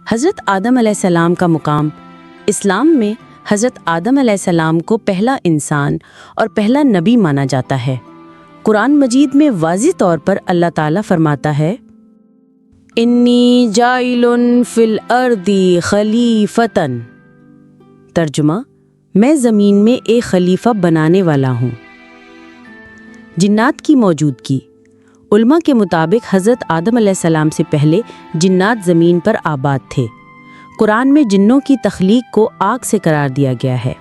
حضرت آدم علیہ السلام کا مقام اسلام میں حضرت آدم علیہ السلام کو پہلا انسان اور پہلا نبی مانا جاتا ہے۔ قرآن مجید میں واضح طور پر اللہ تعالیٰ فرماتا ہے انی جاعل فی الارض خلیفتن، ترجمہ میں زمین میں ایک خلیفہ بنانے والا ہوں۔ جنات کی موجودگی۔ علماء کے مطابق حضرت آدم علیہ السلام سے پہلے جنات زمین پر آباد تھے۔ قرآن میں جنوں کی تخلیق کو آگ سے قرار دیا گیا ہے۔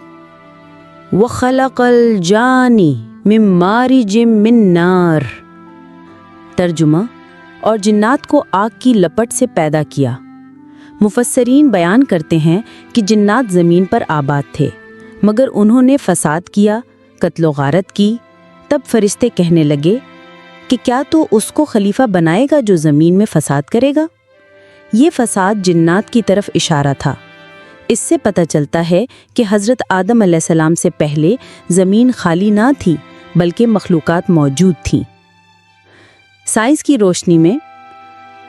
وَخَلَقَ الْجَانِ مِن مَارِجٍ مِن نَار، ترجمہ اور جنات کو آگ کی لپٹ سے پیدا کیا۔ مفسرین بیان کرتے ہیں کہ جنات زمین پر آباد تھے، مگر انہوں نے فساد کیا، قتل و غارت کی۔ تب فرشتے کہنے لگے کہ کیا تو اس کو خلیفہ بنائے گا جو زمین میں فساد کرے گا؟ یہ فساد جنات کی طرف اشارہ تھا۔ اس سے پتہ چلتا ہے کہ حضرت آدم علیہ السلام سے پہلے زمین خالی نہ تھی بلکہ مخلوقات موجود تھیں۔ سائنس کی روشنی میں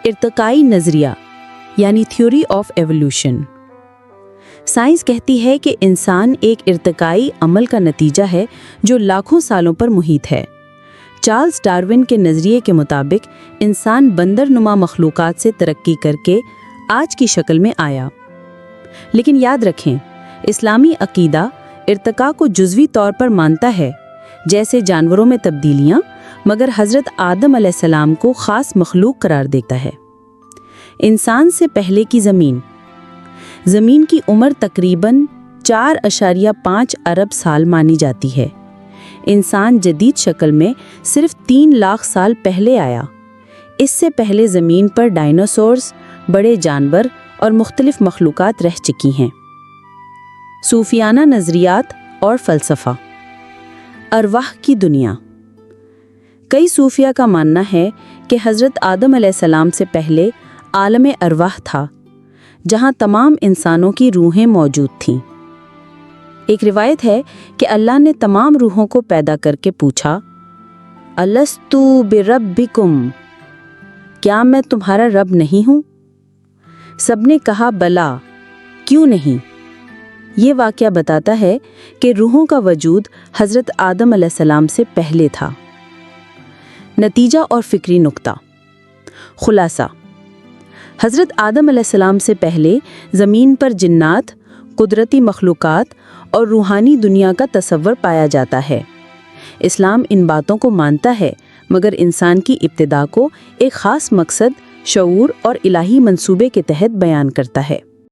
ارتقائی نظریہ یعنی تھیوری آف ایوولوشن۔ سائنس کہتی ہے کہ انسان ایک ارتقائی عمل کا نتیجہ ہے جو لاکھوں سالوں پر محیط ہے۔ چارلز ڈارون کے نظریے کے مطابق انسان بندر نما مخلوقات سے ترقی کر کے آج کی شکل میں آیا۔ لیکن یاد رکھیں، اسلامی عقیدہ ارتقاء کو جزوی طور پر مانتا ہے، جیسے جانوروں میں تبدیلیاں، مگر حضرت آدم علیہ السلام کو خاص مخلوق قرار دیتا ہے۔ انسان سے پہلے کی زمین کی عمر تقریباً 4.5 ارب سال مانی جاتی ہے۔ انسان جدید شکل میں صرف 3 لاکھ سال پہلے آیا۔ اس سے پہلے زمین پر ڈائناسورز، بڑے جانور اور مختلف مخلوقات رہ چکی ہیں۔ صوفیانہ نظریات اور فلسفہ۔ ارواح کی دنیا۔ کئی صوفیہ کا ماننا ہے کہ حضرت آدم علیہ السلام سے پہلے عالم ارواح تھا، جہاں تمام انسانوں کی روحیں موجود تھیں۔ ایک روایت ہے کہ اللہ نے تمام روحوں کو پیدا کر کے پوچھا، الستو بربکم، کیا میں تمہارا رب نہیں ہوں؟ سب نے کہا بلا، کیوں نہیں؟ یہ واقعہ بتاتا ہے کہ روحوں کا وجود حضرت آدم علیہ السلام سے پہلے تھا۔ نتیجہ اور فکری نقطہ۔ خلاصہ: حضرت آدم علیہ السلام سے پہلے زمین پر جنات، قدرتی مخلوقات اور روحانی دنیا کا تصور پایا جاتا ہے۔ اسلام ان باتوں کو مانتا ہے، مگر انسان کی ابتدا کو ایک خاص مقصد، شعور اور الہی منصوبے کے تحت بیان کرتا ہے۔